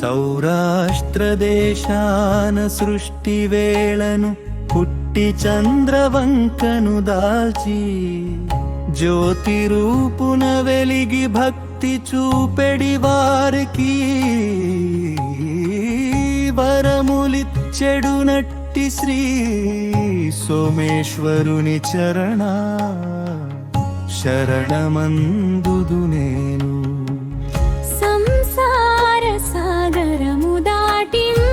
సౌరాష్ట్రదేశాన సృష్టివేళను పుట్టి చంద్రవంకను దాల్చి జ్యోతి రూపున వెలిగి భక్తి చూపెడి వారికి వరములిచ్చెడునట్టి శ్రీ సోమేశ్వరుని చరణ శరణమందుదు నేను. సంసార సాగరము దాటింపసేతువై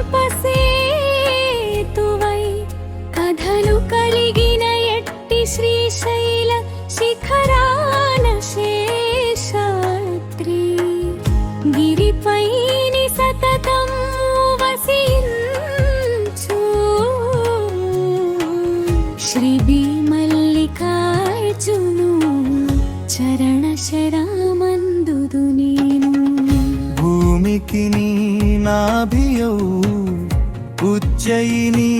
కథలు కలిగిన ఎట్టి శ్రీశైల శిఖరాన శేషాద్రి గిరిపైని సతతం వసించు శ్రీ మల్లికార్జును చరణ శరమందుదు నేను. భూమికి నీ నాభియౌ ఉజ్జయిని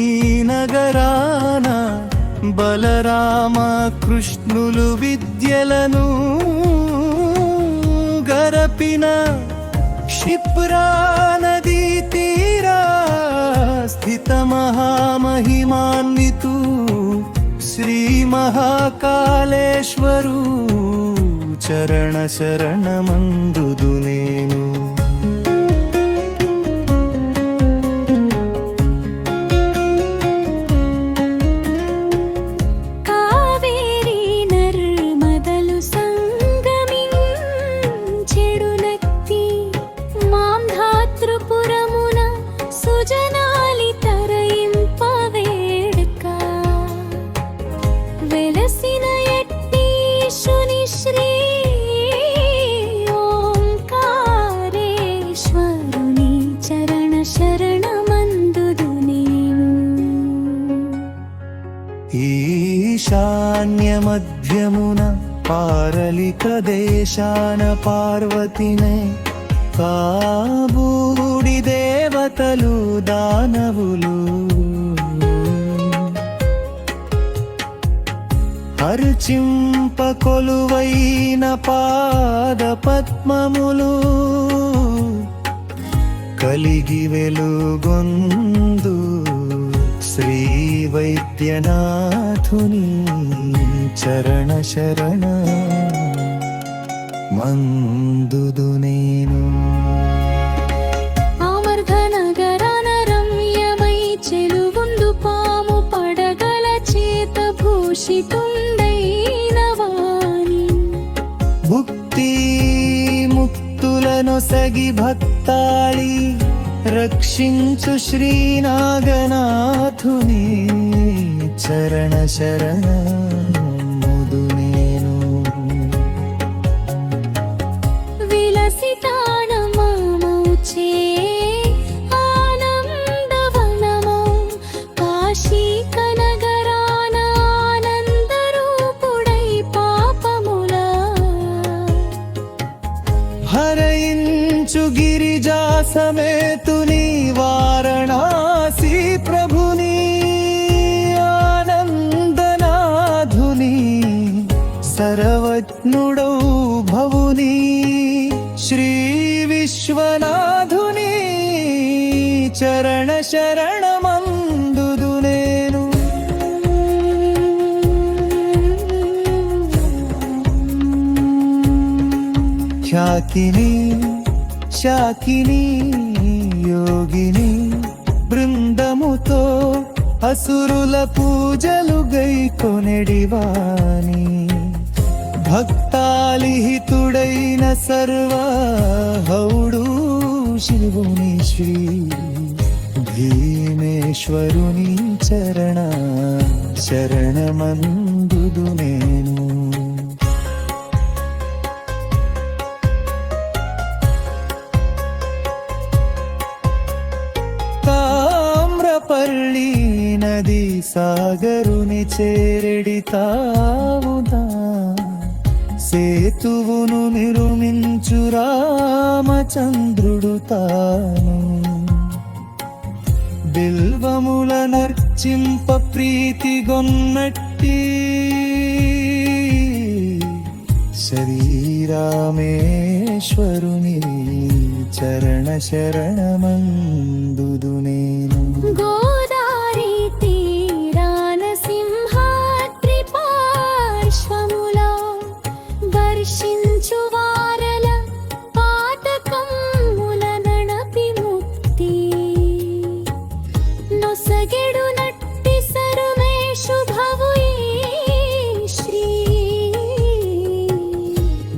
నగరాన బలరామ కృష్ణులు విద్యలను గరపిన క్షిప్రా నదీ తీరా స్థిత మహామహిమాన్వితు శ్రీ మహాకాళేశ్వరు చరణ శరణమందుదు నేను. కావేరి నర్మదలు సంగమించెడునత్తి మాంధాతృపురమున సుజనాలి తరయింపవేడుక వెలసిన ఎట్టీశుని శ్రీ ఓంకారేశ్వరుని చరణ శరణమందుదు నేను. ఈశాన్య మధ్యమున పారలిక దేశాన పార్వతినే కాబూడి దేవతలు దానవులు హర్చింప కొలువైన పాద పద్మములు కలిగి వెలుగొందు శ్రీ వైద్యనాథుని చరణ శరణ మందుదు నేను. ఆమర్ధనగరాన రమ్యమై చెలుగుందు పాము పడగల చేత భూషితుండైన వాణి భుక్తి ముక్తులనొసగి భక్తాళి రక్షించు శ్రీనాగనాథుని చరణ శరణముదు నేను. విలసితానమౌచే ఆనందవనమౌ కాశీకనగరాన ఆనందరూపుడై పాపముల హరయించు గిరిజా సమేతుని వారణాసి ప్రభుని ఆనందనాథుని సర్వజ్ఞుడౌ భవుని శ్రీ విశ్వనాథుని చరణ శరణమందుదు నేను. ఖ్యాతిని శాకిని యోగిని బృందముతో అసురుల పూజలు గైకొనెడివాని భక్తాలిహితుడైన సర్వ హౌడు శివుని శ్రీ భీమేశ్వరుని చరణ శరణమందుదు నేను. తామ్రపల్లి నది సాగరుని చేరెడి తావుదా సేతువును నిర్మించు రామచంద్రుడు తాను బిల్వముల నర్చింప ప్రీతిగొన్నట్టి శ్రీరామేశ్వరుని శరణ శరణమందుదు నేను. గోదారి తీరాన సింహాద్రి పార్శ్వములో వర్షించు వారల పాతకమ్ముల నడపి ముక్తి నొసగెడు నట్టి సరుమే శుభవు ఈ శ్రీ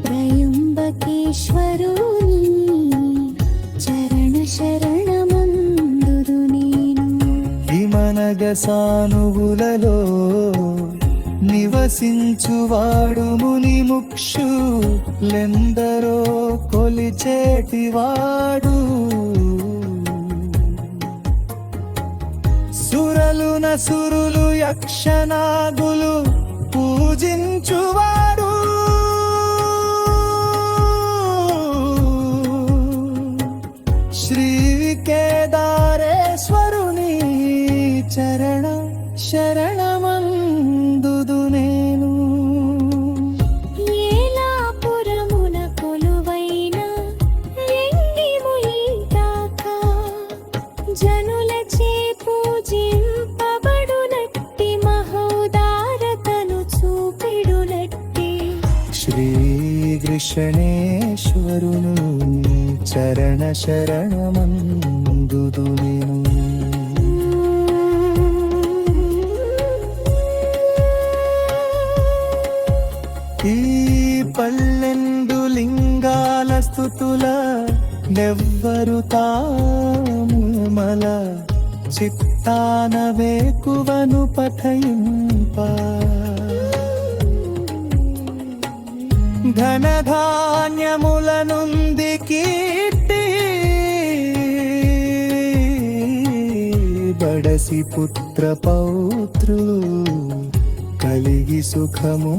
త్రయంబకేశ్వరుని చరణ శరణమందుదు నేను. విమనగ సానువులలో నివసించువాడు ముని ముక్షు లెందరో కొలిచేటివాడు. సురలు నసురులు యక్షనాగులు పూజించువాడు. శ్రీ కేదారేశ్వరుని చరణ శరణమందుదు నేను. ఏలాపురమున కొలువైన ఎంగిముయిదాక జనులచే పూజింపబడునట్టి మహోదారతను చూపెడునట్టి శ్రీ కృష్ణేశ్వరును చరణ శరణమందుదు నేను. ఈ పల్లెందు లింగాల స్థుతుల నెవ్వరు తాముమల చిత్తాన వేకువను పఠయింప. ధనధాన్యములనుంది కీర్తి బడసి పుత్ర పౌత్రులు కలిగి సుఖము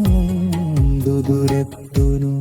దుదురెత్తును.